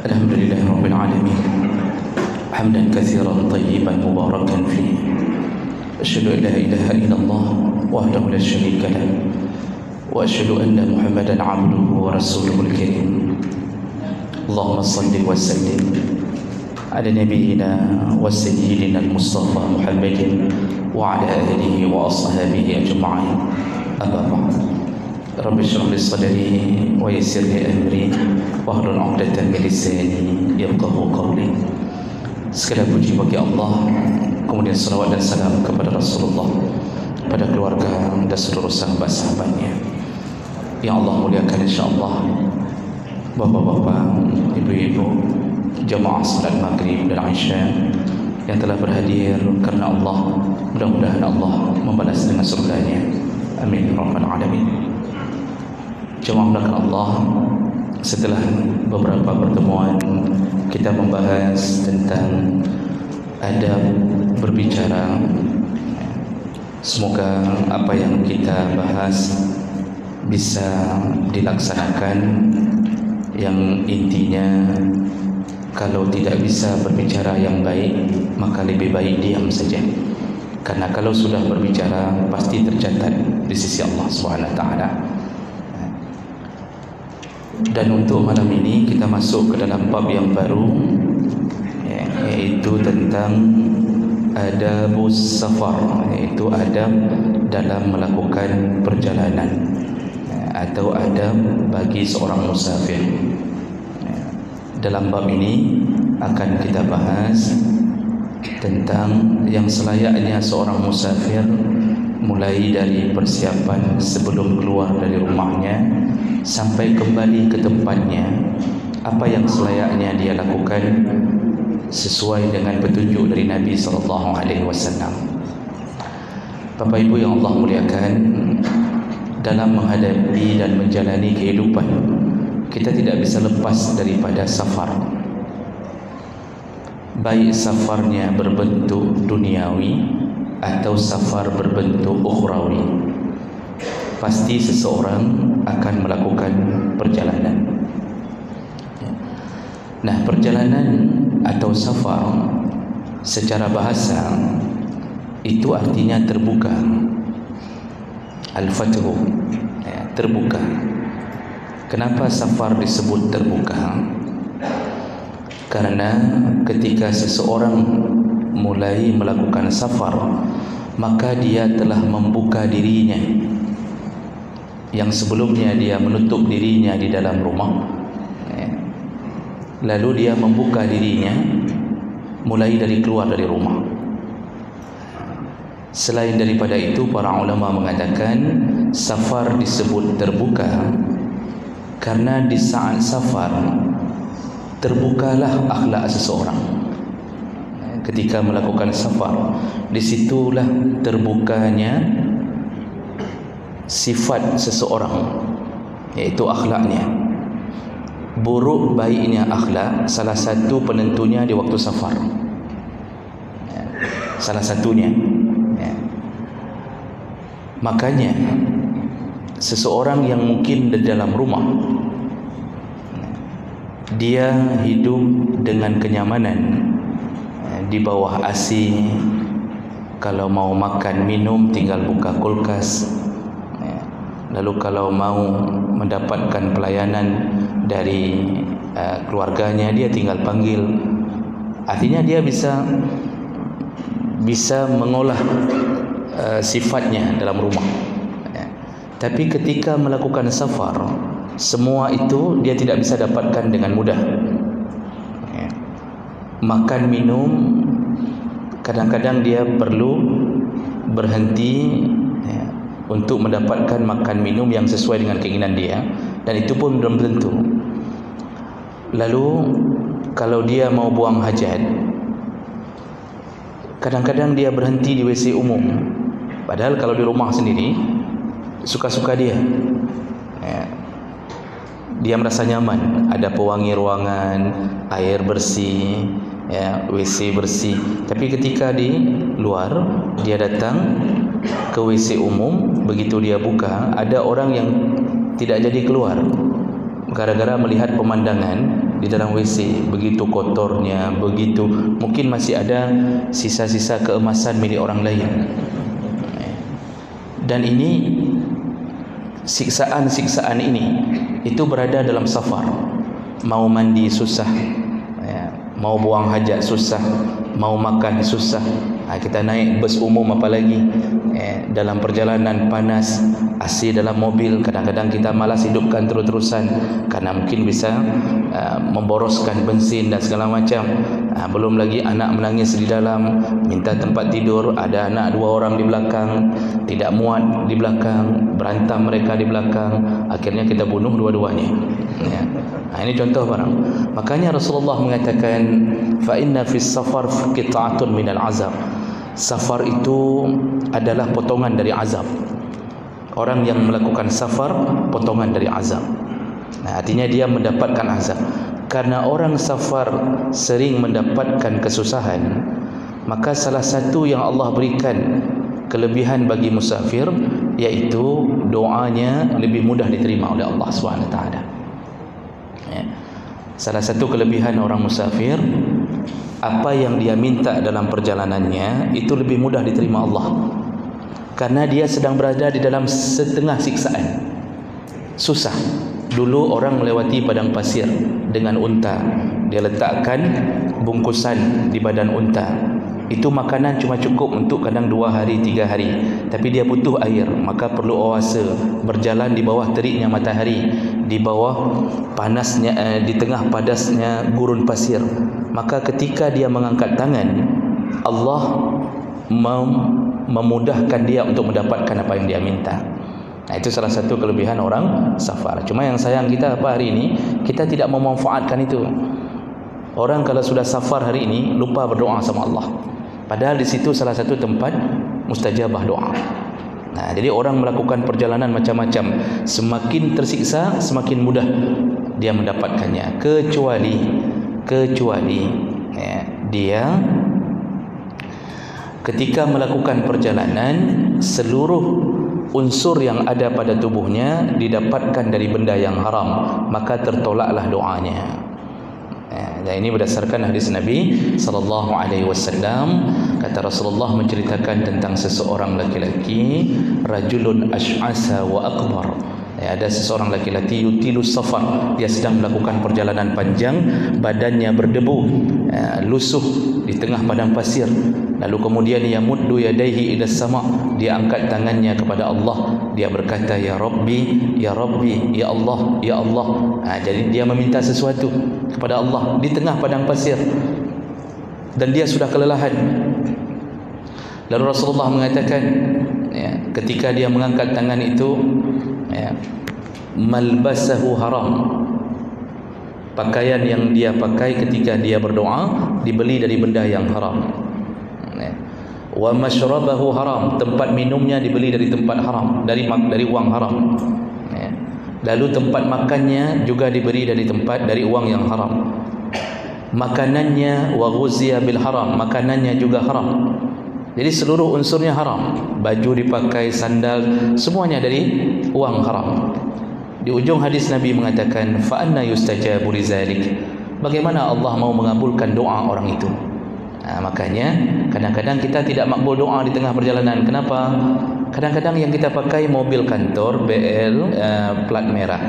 Alhamdulillah Rabbil Alamin, hamdan katsiran tayyiban mubarakan fihi. Asyhadu an la ilaha illallah wahdahu la syarika lah, wa asyhadu anna Muhammadan abduhu wa rasuluhul karim. Allahumma salli wa sallim ala nabiyyina wa sayyidina al-Mustafa Muhammadin wa ala alihi wa ashabihi ajma'in. Amma ba'd. Rabbi shrah li sadri wa yassir li amri wahlul 'uqdatam min lisani yafqahu qawli. Segala puji bagi Allah, kemudian salawat dan salam kepada Rasulullah, pada keluarga dan seluruh sahabat-sahabatnya yang Allah muliakan insyaallah. Bapak-bapak, ibu-ibu, jamaah salat maghrib dan isya yang telah berhadir karena Allah, mudah-mudahan Allah membalas dengan surganya. Amin ya rabbal alamin. Jemaah belakang Allah, setelah beberapa pertemuan kita membahas tentang adab berbicara, semoga apa yang kita bahas bisa dilaksanakan. Yang intinya, kalau tidak bisa berbicara yang baik, maka lebih baik diam saja, karena kalau sudah berbicara pasti tercatat di sisi Allah SWT. Dan untuk malam ini kita masuk ke dalam bab yang baru, yaitu tentang adabus safar, yaitu adab dalam melakukan perjalanan atau adab bagi seorang musafir. Dalam bab ini akan kita bahas tentang yang selayaknya seorang musafir, mulai dari persiapan sebelum keluar dari rumahnya sampai kembali ke tempatnya, apa yang selayaknya dia lakukan sesuai dengan petunjuk dari Nabi SAW. Bapak Ibu yang Allah muliakan, dalam menghadapi dan menjalani kehidupan, kita tidak bisa lepas daripada safar. Baik safarnya berbentuk duniawi atau safar berbentuk ukhrawi, pasti seseorang akan melakukan perjalanan. Nah, perjalanan atau safar secara bahasa itu artinya terbuka. Al-Fathu, terbuka. Kenapa safar disebut terbuka? Karena ketika seseorang mulai melakukan safar, maka dia telah membuka dirinya. Yang sebelumnya dia menutup dirinya di dalam rumah, lalu dia membuka dirinya mulai dari keluar dari rumah. Selain daripada itu, para ulama mengatakan safar disebut terbuka karena di saat safar terbukalah akhlak seseorang. Ketika melakukan safar, disitulah terbukanya sifat seseorang, yaitu akhlaknya. Buruk baiknya akhlak salah satu penentunya di waktu safar, salah satunya. Makanya seseorang yang mungkin di dalam rumah, dia hidup dengan kenyamanan di bawah AC, kalau mau makan minum tinggal buka kulkas. Lalu kalau mau mendapatkan pelayanan dari keluarganya, dia tinggal panggil. Artinya dia bisa mengolah sifatnya dalam rumah. Tapi ketika melakukan safar, semua itu dia tidak bisa dapatkan dengan mudah. Makan minum, kadang-kadang dia perlu berhenti untuk mendapatkan makan minum yang sesuai dengan keinginan dia, dan itu pun belum tentu. Lalu kalau dia mau buang hajat, kadang-kadang dia berhenti di WC umum, padahal kalau di rumah sendiri suka-suka dia. Dia merasa nyaman, ada pewangi ruangan, air bersih, WC bersih. Tapi ketika di luar, dia datang ke WC umum, begitu dia buka, ada orang yang tidak jadi keluar gara-gara melihat pemandangan di dalam WC, begitu kotornya, begitu mungkin masih ada sisa-sisa keemasan milik orang lain. Dan ini siksaan-siksaan ini itu berada dalam safar. Mau mandi susah, mau buang hajat susah, mau makan susah. Kita naik bus umum apalagi, dalam perjalanan panas, AC dalam mobil, kadang-kadang kita malas hidupkan terus-terusan karena mungkin bisa memboroskan bensin dan segala macam. Belum lagi anak menangis di dalam, minta tempat tidur, ada anak 2 orang di belakang, tidak muat di belakang, berantam mereka di belakang, akhirnya kita bunuh dua-duanya. Ini contoh barang. Makanya Rasulullah mengatakan, fa inna fis safar qit'atun minal azab. Safar itu adalah potongan dari azab. Orang yang melakukan safar, potongan dari azab. Artinya dia mendapatkan azab. Karena orang safar sering mendapatkan kesusahan, maka salah satu yang Allah berikan kelebihan bagi musafir, yaitu doanya lebih mudah diterima oleh Allah SWT. Salah satu kelebihan orang musafir, apa yang dia minta dalam perjalanannya itu lebih mudah diterima Allah, karena dia sedang berada di dalam setengah siksaan. Susah. Dulu orang melewati padang pasir dengan unta, dia letakkan bungkusan di badan unta. Itu makanan cuma cukup untuk kadang 2 hari, 3 hari, tapi dia butuh air, maka perlu oase, berjalan di bawah teriknya matahari, di bawah panasnya, di tengah padasnya gurun pasir. Maka ketika dia mengangkat tangan, Allah memudahkan dia untuk mendapatkan apa yang dia minta. Itu salah satu kelebihan orang safar. Cuma yang sayang kita apa hari ini, kita tidak memanfaatkan itu. Orang kalau sudah safar hari ini lupa berdoa sama Allah, padahal di situ salah satu tempat mustajabah doa. Jadi orang melakukan perjalanan macam-macam, semakin tersiksa semakin mudah dia mendapatkannya, kecuali dia ketika melakukan perjalanan seluruh unsur yang ada pada tubuhnya didapatkan dari benda yang haram, maka tertolaklah doanya. Dan ini berdasarkan hadis Nabi sallallahu alaihi wasallam. Kata Rasulullah menceritakan tentang seseorang laki-laki, rajulun ash'asa wa akbar. Ada seseorang laki-laki yutilus safar, dia sedang melakukan perjalanan panjang, badannya berdebu, lusuh di tengah padang pasir. Lalu kemudian yamuddu yadayhi ila sama, dia angkat tangannya kepada Allah, dia berkata, ya Rabbi, ya Rabbi, ya Allah, ya Allah. Jadi dia meminta sesuatu kepada Allah di tengah padang pasir dan dia sudah kelelahan. Lalu Rasulullah mengatakan, ketika dia mengangkat tangan itu, malbasahu haram, pakaian yang dia pakai ketika dia berdoa dibeli dari benda yang haram. Wa mashrabahu haram, tempat minumnya dibeli dari tempat haram, dari uang haram. Lalu tempat makannya juga diberi dari uang yang haram. Makanannya wa ghuziya bil haram, makanannya juga haram. Jadi seluruh unsurnya haram. Baju dipakai, sandal, semuanya dari uang haram. Di ujung hadis Nabi mengatakan, fa anna yustajabu lizalik, bagaimana Allah mau mengabulkan doa orang itu? Makanya kadang-kadang kita tidak makbul doa di tengah perjalanan. Kenapa? Kadang-kadang yang kita pakai mobil kantor BL plat merah.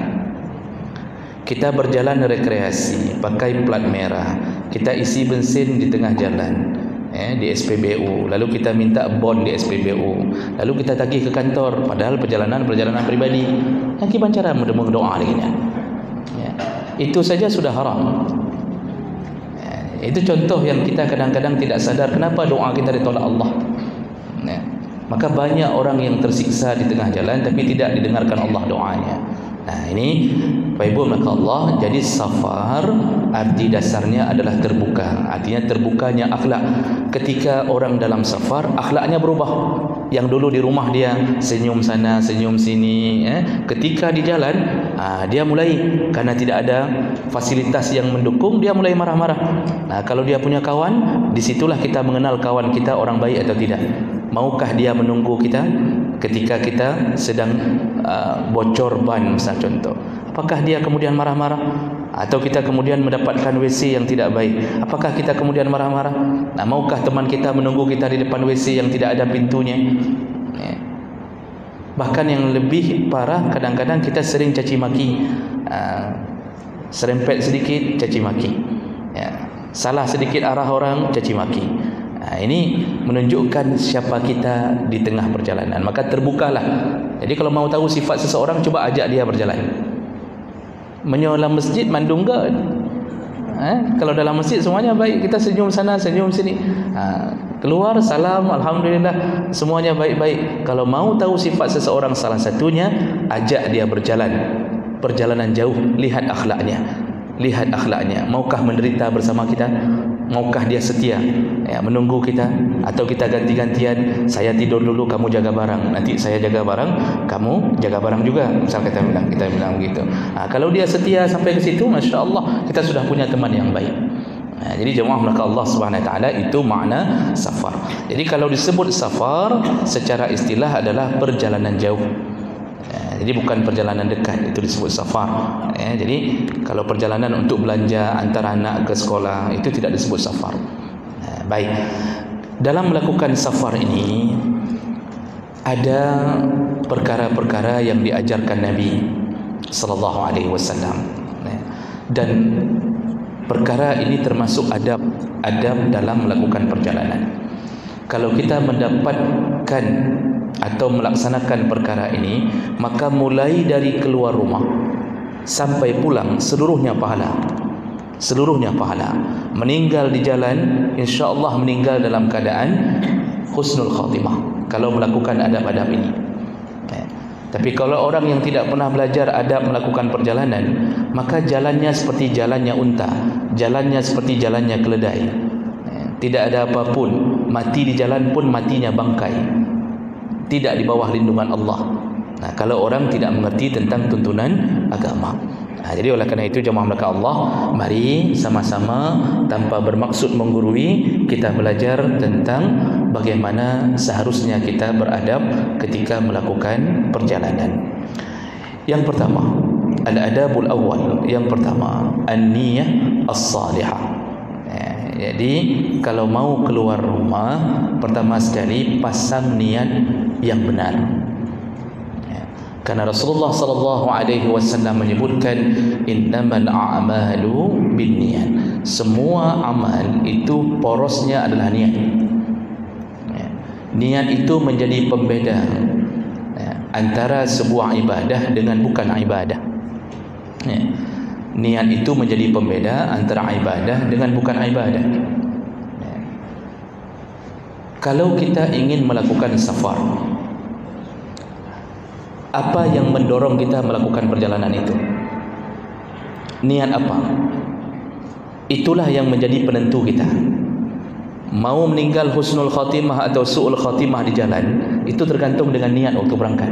Kita berjalan rekreasi pakai plat merah, kita isi bensin di tengah jalan, di SPBU, lalu kita minta bon di SPBU, lalu kita tagih ke kantor, padahal perjalanan pribadi. Yang gimana cara berdoa lagi? Itu saja sudah haram. Itu contoh yang kita kadang-kadang tidak sadar kenapa doa kita ditolak Allah. Maka banyak orang yang tersiksa di tengah jalan tapi tidak didengarkan Allah doanya. Ini Bapak Ibu maka Allah, jadi safar arti dasarnya adalah terbuka. Artinya terbukanya akhlak. Ketika orang dalam safar, akhlaknya berubah. Yang dulu di rumah dia senyum sana, senyum sini, ketika di jalan dia mulai, karena tidak ada fasilitas yang mendukung, dia mulai marah-marah. Kalau dia punya kawan, disitulah kita mengenal kawan kita orang baik atau tidak. Maukah dia menunggu kita ketika kita sedang bocor ban, misal contoh? Apakah dia kemudian marah-marah? atau kita kemudian mendapatkan WC yang tidak baik, apakah kita kemudian marah-marah? Maukah teman kita menunggu kita di depan WC yang tidak ada pintunya? Bahkan yang lebih parah, kadang-kadang kita sering caci maki, serempet sedikit caci maki, salah sedikit arah orang caci maki. Ini menunjukkan siapa kita di tengah perjalanan. Maka terbukalah. Jadi kalau mau tahu sifat seseorang, coba ajak dia berjalan. Menyolam masjid mandung ke? Kalau dalam masjid semuanya baik, kita senyum sana senyum sini, keluar salam alhamdulillah, semuanya baik-baik. Kalau mau tahu sifat seseorang, salah satunya ajak dia berjalan, perjalanan jauh, lihat akhlaknya. Lihat akhlaknya, maukah menderita bersama kita? Maukah dia setia menunggu kita? Atau kita ganti-gantian, saya tidur dulu, kamu jaga barang, nanti saya jaga barang, kamu jaga barang juga, misal kita bilang begitu. Kalau dia setia sampai ke situ, Masya Allah, kita sudah punya teman yang baik. Jadi jemaah maka Allah Subhanahu Wa Taala, itu makna safar. Jadi kalau disebut safar secara istilah adalah perjalanan jauh. Jadi bukan perjalanan dekat, itu disebut safar. Jadi kalau perjalanan untuk belanja antara anak ke sekolah, itu tidak disebut safar. Baik. Dalam melakukan safar ini ada perkara-perkara yang diajarkan Nabi sallallahu alaihi wasallam. Dan perkara ini termasuk adab dalam melakukan perjalanan. Kalau kita mendapatkan atau melaksanakan perkara ini, maka mulai dari keluar rumah sampai pulang seluruhnya pahala. Seluruhnya pahala. Meninggal di jalan, insya-Allah meninggal dalam keadaan husnul khatimah kalau melakukan adab-adab ini. Tapi kalau orang yang tidak pernah belajar adab melakukan perjalanan, maka jalannya seperti jalannya unta, jalannya seperti jalannya keledai. Tidak ada apapun, mati di jalan pun matinya bangkai, tidak di bawah lindungan Allah. Kalau orang tidak mengerti tentang tuntunan agama. Jadi oleh kerana itu jemaah maka Allah, mari sama-sama tanpa bermaksud menggurui, kita belajar tentang bagaimana seharusnya kita beradab ketika melakukan perjalanan. Yang pertama, al-adabul awal. Yang pertama, an-niyah as-salihah. Jadi kalau mau keluar rumah, pertama sekali pasang niat yang benar. Karena Rasulullah sallallahu alaihi wasallam menyebutkan innamal a'malu binniyat. Semua amal itu porosnya adalah niat. Niat itu menjadi pembeda antara sebuah ibadah dengan bukan ibadah. Niat itu menjadi pembeda antara ibadah dengan bukan ibadah. Kalau kita ingin melakukan safar, apa yang mendorong kita melakukan perjalanan itu? Niat apa? Itulah yang menjadi penentu kita. Mau meninggal husnul khatimah atau su'ul khatimah di jalan, itu tergantung dengan niat waktu berangkat.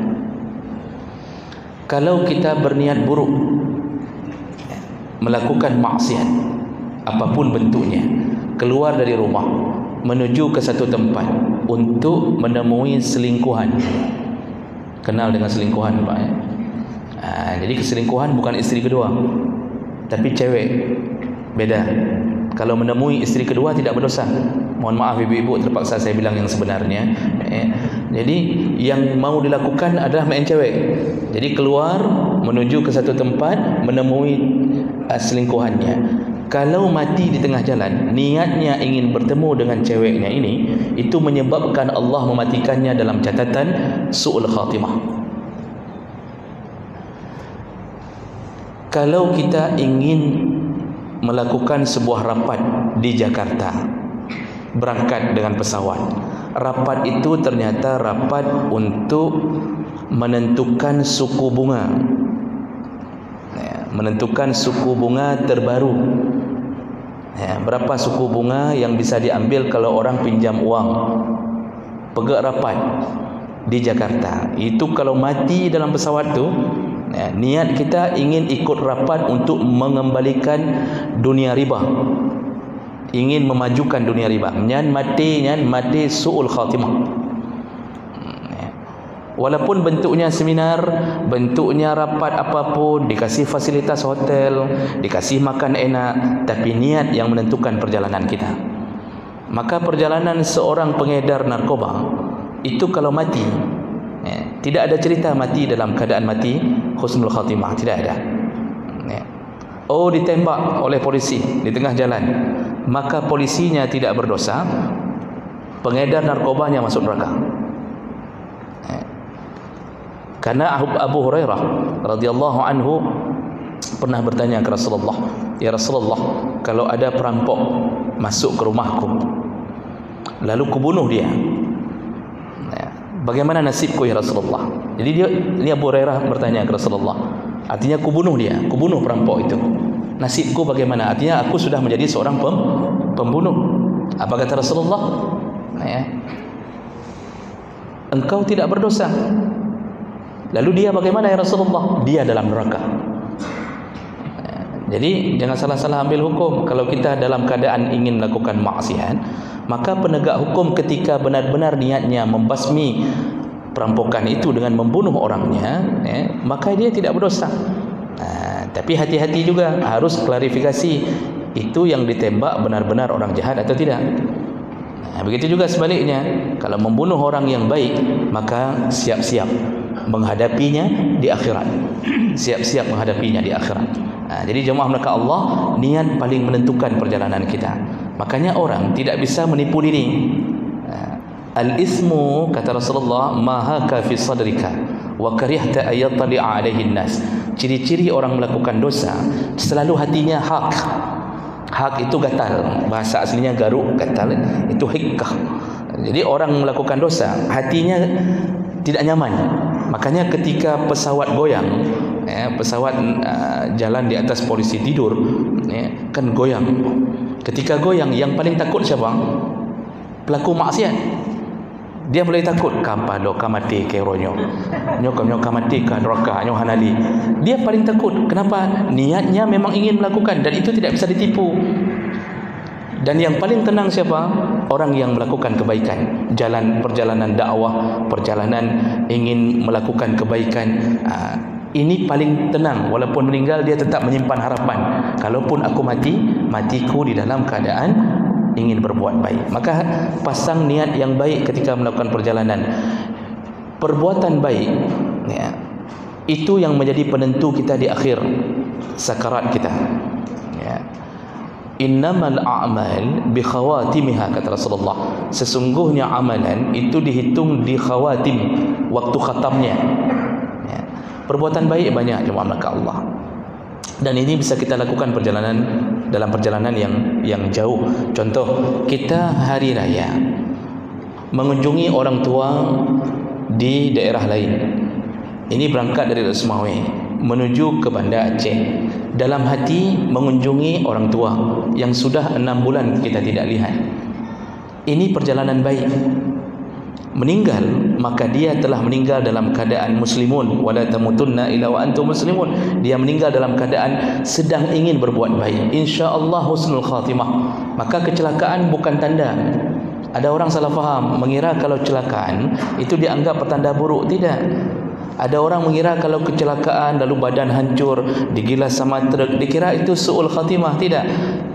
Kalau kita berniat buruk, melakukan maksiat apapun bentuknya, keluar dari rumah menuju ke satu tempat untuk menemui selingkuhan. Kenal dengan selingkuhan, Pak? Jadi keselingkuhan bukan istri kedua, tapi cewek. Beda. Kalau menemui istri kedua tidak berdosa. Mohon maaf ibu-ibu, terpaksa saya bilang yang sebenarnya. Jadi yang mau dilakukan adalah main cewek. Jadi keluar menuju ke satu tempat menemui selingkuhannya. Kalau mati di tengah jalan, niatnya ingin bertemu dengan ceweknya ini, itu menyebabkan Allah mematikannya dalam catatan su'ul khatimah. Kalau kita ingin melakukan sebuah rapat di Jakarta, berangkat dengan pesawat, rapat itu ternyata rapat untuk menentukan suku bunga, menentukan suku bunga terbaru. Berapa suku bunga yang bisa diambil kalau orang pinjam uang. Pegak rapat di Jakarta. Itu kalau mati dalam pesawat tu, niat kita ingin ikut rapat untuk mengembalikan dunia riba, ingin memajukan dunia riba. Nyan mati su'ul khatimah. Walaupun bentuknya seminar, bentuknya rapat apapun, dikasih fasilitas hotel, dikasih makan enak, tapi niat yang menentukan perjalanan kita. Maka perjalanan seorang pengedar narkoba itu kalau mati, tidak ada cerita mati dalam keadaan mati husnul khatimah, tidak ada. Oh, ditembak oleh polisi di tengah jalan, maka polisinya tidak berdosa, pengedar narkobanya masuk neraka. Karena Abu Hurairah radhiyallahu anhu pernah bertanya ke Rasulullah, "Ya Rasulullah, kalau ada perampok masuk ke rumahku lalu kubunuh dia, bagaimana nasibku ya Rasulullah?" Jadi ini Abu Hurairah bertanya ke Rasulullah, artinya kubunuh dia, kubunuh perampok itu, nasibku bagaimana? Artinya aku sudah menjadi seorang pembunuh. Apa kata Rasulullah? Engkau tidak berdosa. Lalu dia bagaimana ya Rasulullah? Dia dalam neraka. Jadi jangan salah-salah ambil hukum. Kalau kita dalam keadaan ingin melakukan maksiat, maka penegak hukum ketika benar-benar niatnya membasmi perampokan itu dengan membunuh orangnya, maka dia tidak berdosa. Tapi hati-hati juga, harus klarifikasi itu yang ditembak benar-benar orang jahat atau tidak. Begitu juga sebaliknya, kalau membunuh orang yang baik, maka siap-siap menghadapinya di akhirat. Siap-siap menghadapinya di akhirat. Jadi jemaah maka Allah, niat paling menentukan perjalanan kita. Makanya orang tidak bisa menipu diri. Al-ismu, kata Rasulullah, mahaka fi sadrika wa karihta ayattali'a alaihi nas. Ciri-ciri orang melakukan dosa, selalu hatinya hak. Hak itu gatal, bahasa aslinya garuk, gatal, itu hikkah. Jadi orang melakukan dosa, hatinya tidak nyaman. Makanya ketika pesawat goyang, pesawat jalan di atas polisi tidur, kan goyang. Ketika goyang, yang paling takut siapa? Pelaku maksiat. Dia mulai takut, kapalo kamati keronyo, nyok kamati ka neraka nyo hanali. Dia paling takut. Kenapa? Niatnya memang ingin melakukan, dan itu tidak bisa ditipu. Dan yang paling tenang siapa? Orang yang melakukan kebaikan, perjalanan dakwah, perjalanan ingin melakukan kebaikan. Ini paling tenang. Walaupun meninggal, dia tetap menyimpan harapan. Kalaupun aku mati, matiku di dalam keadaan ingin berbuat baik. Maka pasang niat yang baik ketika melakukan perjalanan. Perbuatan baik, itu yang menjadi penentu kita di akhir sakarat kita. Innamal a'mal bi khawatimiha, kata Rasulullah. Sesungguhnya amalan itu dihitung di khawatim, waktu khatamnya. Perbuatan baik banyak jemaah maka Allah. Dan ini bisa kita lakukan dalam perjalanan yang jauh. Contoh, kita hari raya mengunjungi orang tua di daerah lain. Ini berangkat dari Lesmawe menuju ke Banda Aceh. Dalam hati mengunjungi orang tua yang sudah 6 bulan kita tidak lihat. Ini perjalanan baik. Meninggal, maka dia telah meninggal dalam keadaan muslimun, wala tamutunna illa wa antum muslimun. Dia meninggal dalam keadaan sedang ingin berbuat baik, insyaallah husnul khatimah. Maka kecelakaan bukan tanda. Ada orang salah faham, mengira kalau kecelakaan itu dianggap petanda buruk. Tidak. Ada orang mengira kalau kecelakaan lalu badan hancur, digilas sama truk, dikira itu su'ul khatimah. Tidak.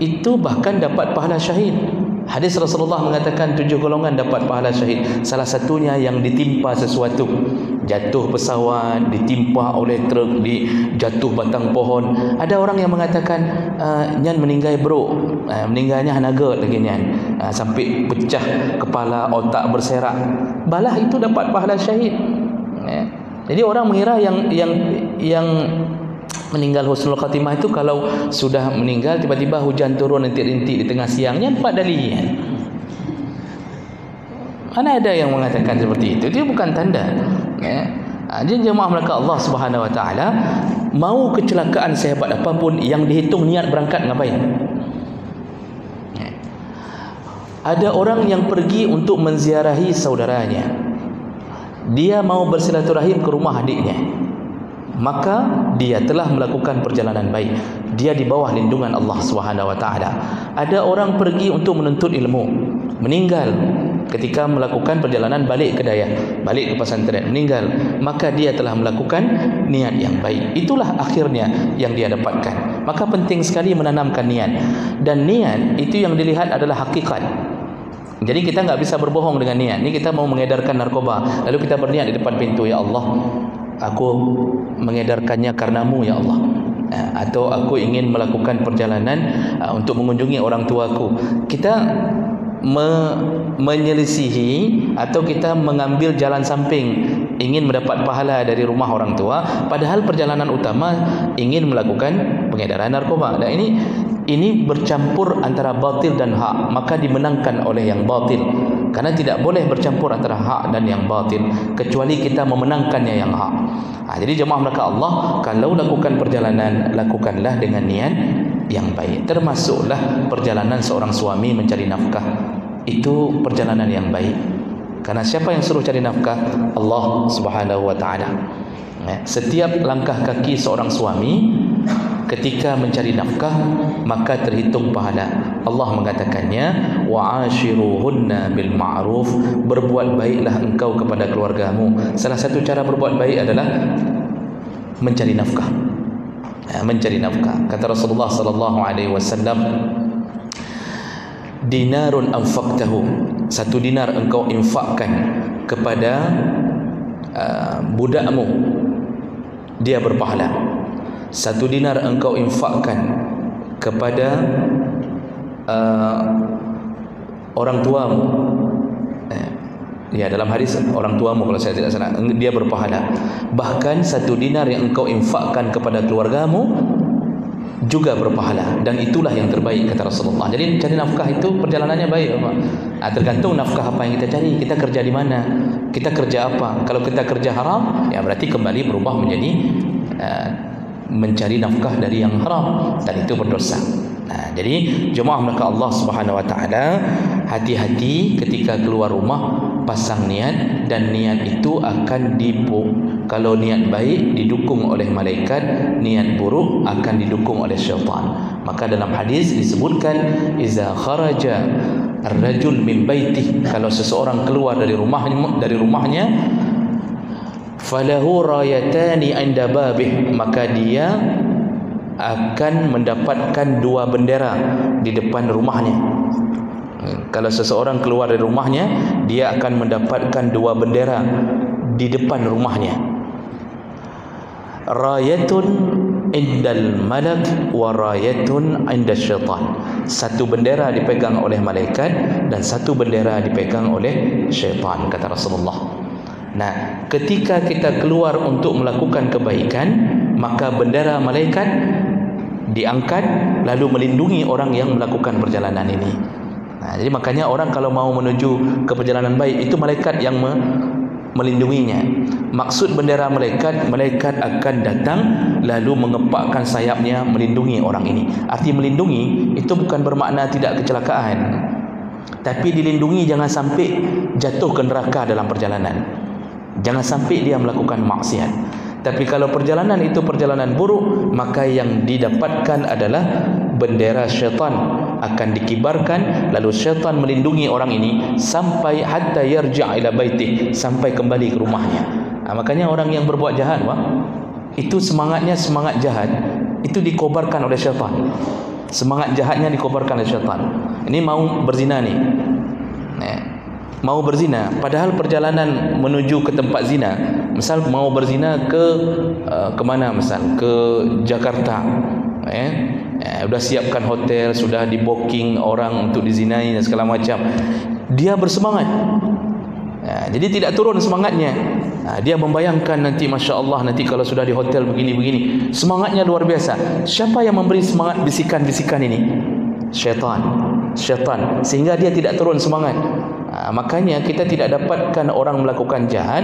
Itu bahkan dapat pahala syahid. Hadis Rasulullah mengatakan 7 golongan dapat pahala syahid. Salah satunya yang ditimpa sesuatu, jatuh pesawat, ditimpa oleh truk, jatuh batang pohon. Ada orang yang mengatakan nyan meninggal bro, meninggalnya hanaga lagi nyan, sampai pecah kepala, otak berserak. Balah itu dapat pahala syahid. Jadi orang mengira yang meninggal husnul khatimah itu kalau sudah meninggal tiba-tiba hujan turun rintik-rintik di tengah siangnya, dapat dalian. Mana ada yang mengatakan seperti itu? Itu bukan tanda. Jadi jemaah mereka Allah Subhanahu Wa Taala, mau kecelakaan sehebat apapun yang dihitung niat berangkat ngapain? Ada orang yang pergi untuk menziarahi saudaranya. Dia mau bersilaturahim ke rumah adiknya. Maka dia telah melakukan perjalanan baik. Dia di bawah lindungan Allah Subhanahu Wa Taala. Ada orang pergi untuk menuntut ilmu, meninggal, ketika melakukan perjalanan balik ke dayah, balik ke pesantren, meninggal, maka dia telah melakukan niat yang baik. Itulah akhirnya yang dia dapatkan. Maka penting sekali menanamkan niat. Dan niat itu yang dilihat adalah hakikat. Jadi kita nggak bisa berbohong dengan niat. Ini kita mau mengedarkan narkoba, lalu kita berniat di depan pintu, ya Allah, aku mengedarkannya karenamu ya Allah, atau aku ingin melakukan perjalanan untuk mengunjungi orang tuaku. Kita menyelisihi atau kita mengambil jalan samping, ingin mendapat pahala dari rumah orang tua, padahal perjalanan utama ingin melakukan pengedaran narkoba. Dan ini bercampur antara batil dan hak, maka dimenangkan oleh yang batil. Karena tidak boleh bercampur antara hak dan yang batil, kecuali kita memenangkannya yang hak. Jadi jemaah mereka Allah, kalau lakukan perjalanan, lakukanlah dengan niat yang baik. Termasuklah perjalanan seorang suami mencari nafkah. Itu perjalanan yang baik. Karena siapa yang suruh cari nafkah? Allah Subhanahu wa taala. Setiap langkah kaki seorang suami ketika mencari nafkah, maka terhitung pahala. Allah mengatakannya, wa'ashiruhunna bil ma'ruf, berbuat baiklah engkau kepada keluargamu. Salah satu cara berbuat baik adalah mencari nafkah. Mencari nafkah. Kata Rasulullah sallallahu alaihi wasallam, dinarun anfaqtahu, 1 dinar engkau infakkan kepada budakmu, dia berpahala. 1 dinar engkau infakkan kepada orang tuamu, ya dalam hadis orang tuamu kalau saya tidak salah, dia berpahala. Bahkan 1 dinar yang engkau infakkan kepada keluargamu juga berpahala, dan itulah yang terbaik kata Rasulullah. Jadi cari nafkah itu perjalanannya baik, Pak. Tergantung nafkah apa yang kita cari, kita kerja di mana, kita kerja apa. Kalau kita kerja haram, ya berarti kembali berubah menjadi mencari nafkah dari yang haram, dan itu berdosa. Jadi jemaah mereka Allah Subhanahu wa taala, hati-hati ketika keluar rumah, pasang niat, dan niat itu akan kalau niat baik didukung oleh malaikat, niat buruk akan didukung oleh syaitan. Maka dalam hadis disebutkan, iza kharaja ar-rajul min baitih, kalau seseorang keluar dari rumahnya, falahu rayatani 'inda babih, maka dia akan mendapatkan 2 bendera di depan rumahnya. Kalau seseorang keluar dari rumahnya, dia akan mendapatkan 2 bendera di depan rumahnya. Rayatun indal malak wa rayatun inda syaitan. 1 bendera dipegang oleh malaikat dan 1 bendera dipegang oleh syaitan, kata Rasulullah. Nah, ketika kita keluar untuk melakukan kebaikan, maka bendera malaikat diangkat lalu melindungi orang yang melakukan perjalanan ini. Jadi makanya orang kalau mau menuju ke perjalanan baik, itu malaikat yang melindunginya. Maksud bendera malaikat, malaikat akan datang lalu mengepakkan sayapnya melindungi orang ini. Arti melindungi itu bukan bermakna tidak kecelakaan, tapi dilindungi jangan sampai jatuh ke neraka dalam perjalanan, jangan sampai dia melakukan maksiat. Tapi kalau perjalanan itu perjalanan buruk, maka yang didapatkan adalah bendera syaitan akan dikibarkan, lalu syaitan melindungi orang ini sampai hatta yarja' ila baitih, sampai kembali ke rumahnya. Makanya orang yang berbuat jahat, itu semangatnya semangat jahat, itu dikobarkan oleh syaitan. Semangat jahatnya dikobarkan oleh syaitan. Ini mau berzina nih, mau berzina, padahal perjalanan menuju ke tempat zina, misal mau berzina ke mana, misal ke Jakarta, sudah siapkan hotel, sudah di booking orang untuk dizinai dan segala macam, dia bersemangat, jadi tidak turun semangatnya. Dia membayangkan nanti, Masya Allah, nanti kalau sudah di hotel begini-begini, semangatnya luar biasa. Siapa yang memberi semangat bisikan-bisikan ini? Syaitan, sehingga dia tidak turun semangat. Makanya kita tidak dapatkan orang melakukan jahat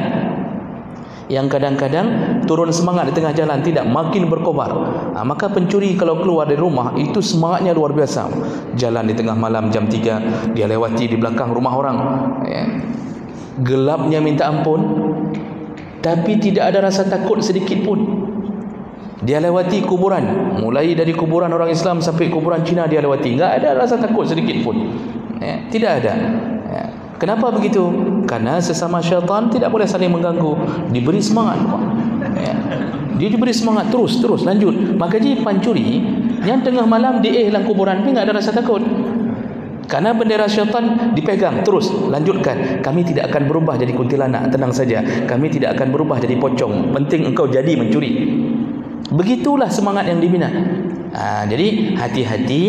yang kadang-kadang turun semangat di tengah jalan, tidak, makin berkobar. Maka pencuri kalau keluar dari rumah itu semangatnya luar biasa. Jalan di tengah malam jam 3, dia lewati di belakang rumah orang, gelapnya minta ampun, tapi tidak ada rasa takut sedikit pun. Dia lewati kuburan, mulai dari kuburan orang Islam sampai kuburan Cina dia lewati, enggak ada rasa takut sedikit pun, tidak ada. Kenapa begitu? Karena sesama syaitan tidak boleh saling mengganggu. Diberi semangat, ya. Dia diberi semangat terus lanjut. Maka jadi pancuri yang tengah malam di dalam kuburan ni enggak ada rasa takut. Karena bendera syaitan dipegang terus, lanjutkan. Kami tidak akan berubah jadi kuntilanak, tenang saja. Kami tidak akan berubah jadi pocong. Penting engkau jadi mencuri. Begitulah semangat yang dibina. Jadi hati-hati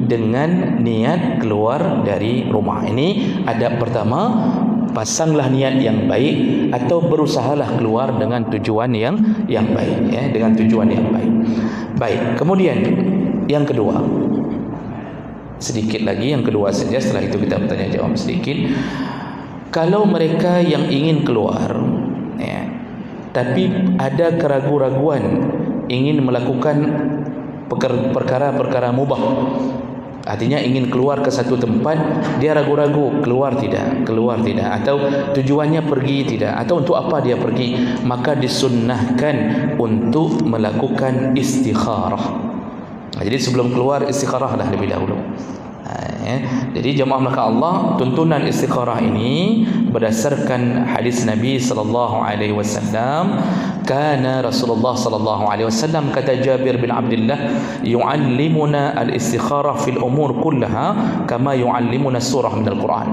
dengan niat keluar dari rumah. Ini adab pertama. Pasanglah niat yang baik atau berusahalah keluar dengan tujuan yang baik, ya, dengan tujuan yang baik. Baik, kemudian yang kedua. Sedikit lagi yang kedua saja, setelah itu kita bertanya jawab sedikit. Kalau mereka yang ingin keluar, ya, tapi ada keraguan-raguan ingin melakukan perkara-perkara mubah, artinya ingin keluar ke satu tempat, dia ragu-ragu keluar tidak, atau tujuannya pergi tidak, atau untuk apa dia pergi, maka disunnahkan untuk melakukan istikharah. Jadi sebelum keluar istikharahlah lebih dahulu. Jadi jemaah maka Allah, tuntunan istikharah ini berdasarkan hadis Nabi sallallahu alaihi wasallam. Kana Rasulullah sallallahu alaihi wasallam, kata Jabir bin Abdullah, yu'allimuna al-istikharah fil umur kullaha kama yu'allimuna surah min al-Quran.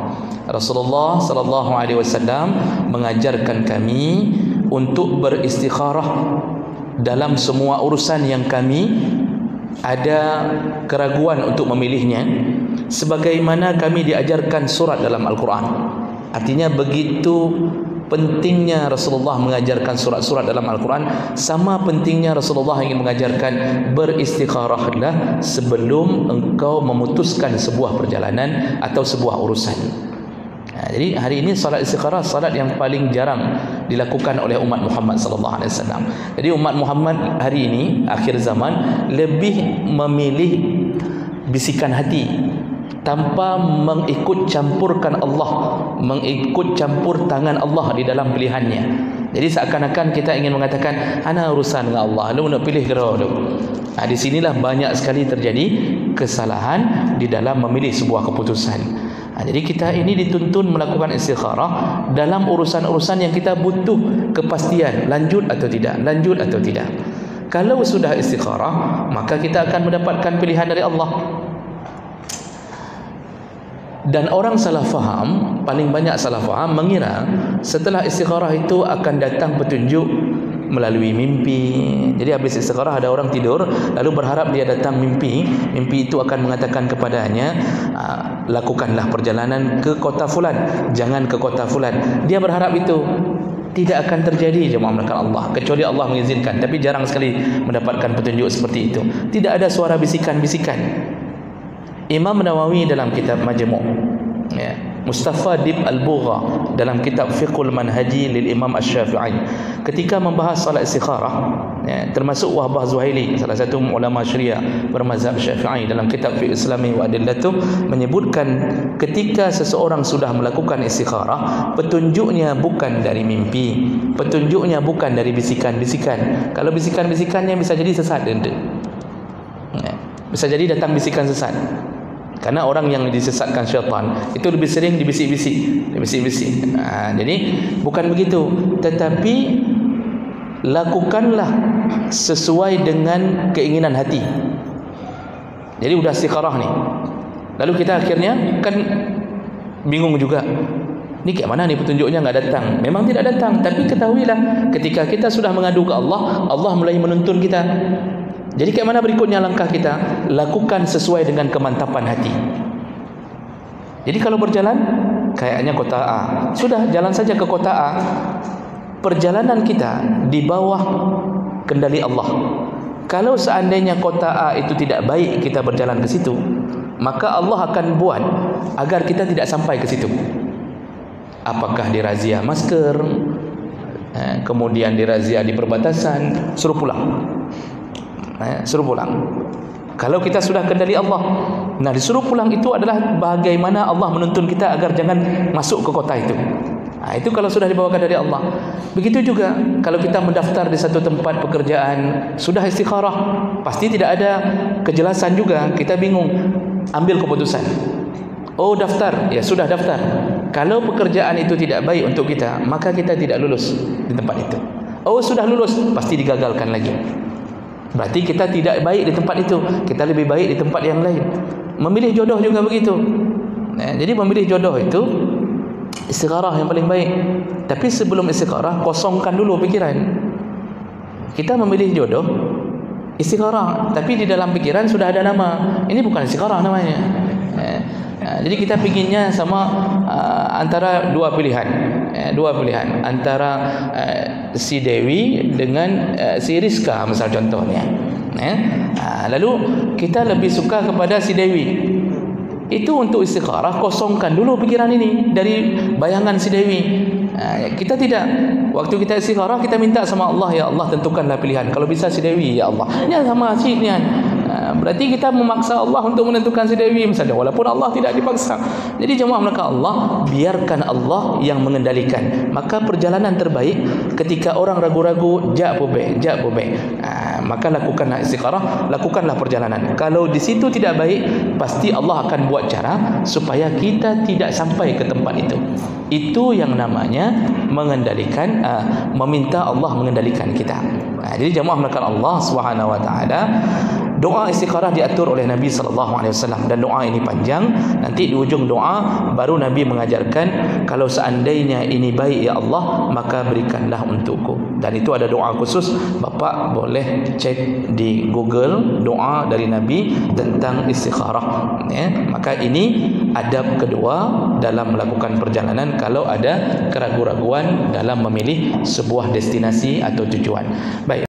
Rasulullah sallallahu alaihi wasallam mengajarkan kami untuk beristikharah dalam semua urusan yang kami ada keraguan untuk memilihnya, sebagaimana kami diajarkan surat dalam Al-Quran. Artinya begitu pentingnya Rasulullah mengajarkan surat-surat dalam Al-Quran, sama pentingnya Rasulullah ingin mengajarkan beristikharahlah sebelum engkau memutuskan sebuah perjalanan atau sebuah urusan. Jadi hari ini salat istikharah salat yang paling jarang dilakukan oleh umat Muhammad sallallahu alaihi wasallam. Jadi umat Muhammad hari ini akhir zaman lebih memilih bisikan hati tanpa mengikut campurkan Allah, mengikut campur tangan Allah di dalam pilihannya. Jadi seakan-akan kita ingin mengatakan ana urusan dengan Allah, lu nak pilih ke dulu. Di sinilah banyak sekali terjadi kesalahan di dalam memilih sebuah keputusan. Jadi kita ini dituntun melakukan istikharah dalam urusan-urusan yang kita butuh kepastian, lanjut atau tidak, lanjut atau tidak. Kalau sudah istikharah, maka kita akan mendapatkan pilihan dari Allah. Dan orang salah faham, paling banyak salah faham, mengira setelah istikharah itu akan datang petunjuk melalui mimpi. Jadi habis istikharah ada orang tidur, lalu berharap dia datang mimpi. Mimpi itu akan mengatakan kepadanya, lakukanlah perjalanan ke kota fulan, jangan ke kota fulan. Dia berharap itu. Tidak akan terjadi jemaah melakukan Allah, kecuali Allah mengizinkan. Tapi jarang sekali mendapatkan petunjuk seperti itu. Tidak ada suara bisikan-bisikan. Imam Nawawi dalam kitab Majmu', ya, Mustafadib Al-Bugha dalam kitab Fiqhul Manhaji lil Imam Asy-Syafi'i, ketika membahas salat istikharah, ya, termasuk Wahbah Zuhaili, salah satu ulama Syiah bermazhab Syafi'i, dalam kitab Fiqh Islami wa Adillatuh menyebutkan ketika seseorang sudah melakukan istikharah, petunjuknya bukan dari mimpi, petunjuknya bukan dari bisikan-bisikan. Kalau bisikan-bisikannya bisa jadi sesat, ya, bisa jadi datang bisikan sesat. Karena orang yang disesatkan syaitan itu lebih sering dibisik-bisik. Jadi bukan begitu, tetapi lakukanlah sesuai dengan keinginan hati. Jadi udah istikharah nih, lalu kita akhirnya kan bingung juga, ini kayak mana nih petunjuknya nggak datang. Memang tidak datang, tapi ketahuilah ketika kita sudah mengadu ke Allah, Allah mulai menuntun kita. Jadi kayak mana berikutnya langkah kita? Lakukan sesuai dengan kemantapan hati. Jadi kalau berjalan kayaknya kota A, sudah jalan saja ke kota A. Perjalanan kita di bawah kendali Allah. Kalau seandainya kota A itu tidak baik kita berjalan ke situ, maka Allah akan buat agar kita tidak sampai ke situ. Apakah dirazia masker, kemudian dirazia di perbatasan, suruh pulang. Suruh pulang. Kalau kita sudah kendali Allah, nah disuruh pulang itu adalah bagaimana Allah menuntun kita agar jangan masuk ke kota itu. Itu kalau sudah dibawakan dari Allah. Begitu juga kalau kita mendaftar di satu tempat pekerjaan, sudah istikharah, pasti tidak ada kejelasan juga, kita bingung, ambil keputusan. Oh daftar, ya sudah daftar. kalau pekerjaan itu tidak baik untuk kita, maka kita tidak lulus di tempat itu. Oh, sudah lulus, pasti digagalkan lagi. Berarti kita tidak baik di tempat itu, kita lebih baik di tempat yang lain. Memilih jodoh juga begitu. Jadi memilih jodoh itu istikharah yang paling baik. Tapi sebelum istikharah, kosongkan dulu pikiran. Kita memilih jodoh istikharah, tapi di dalam pikiran sudah ada nama. Ini bukan istikharah namanya. Jadi kita pinginnya sama antara dua pilihan. Dua pilihan antara si Dewi dengan si Rizka, misal contohnya. Lalu kita lebih suka kepada si Dewi. Itu untuk istikharah, kosongkan dulu pikiran ini dari bayangan si Dewi. Kita tidak, waktu kita istikharah kita minta sama Allah, ya Allah tentukanlah pilihan, kalau bisa si Dewi ya Allah. Ini sama si ini. Berarti kita memaksa Allah untuk menentukan si Dewi misalnya, walaupun Allah tidak dipaksa. Jadi jemaah maka Allah, biarkan Allah yang mengendalikan. Maka perjalanan terbaik ketika orang ragu-ragu, maka lakukanlah istikharah, lakukanlah perjalanan. Kalau di situ tidak baik, pasti Allah akan buat cara supaya kita tidak sampai ke tempat itu. Itu yang namanya mengendalikan, meminta Allah mengendalikan kita. Jadi jemaah melakukan Allah Subhanahu wa taala. Doa istikharah diatur oleh Nabi SAW, dan doa ini panjang. Nanti di ujung doa baru Nabi mengajarkan, kalau seandainya ini baik ya Allah, maka berikanlah untukku. Dan itu ada doa khusus. Bapak boleh cek di Google doa dari Nabi tentang istikharah. Maka ini adab kedua dalam melakukan perjalanan kalau ada keraguan-raguan dalam memilih sebuah destinasi atau tujuan. Baik.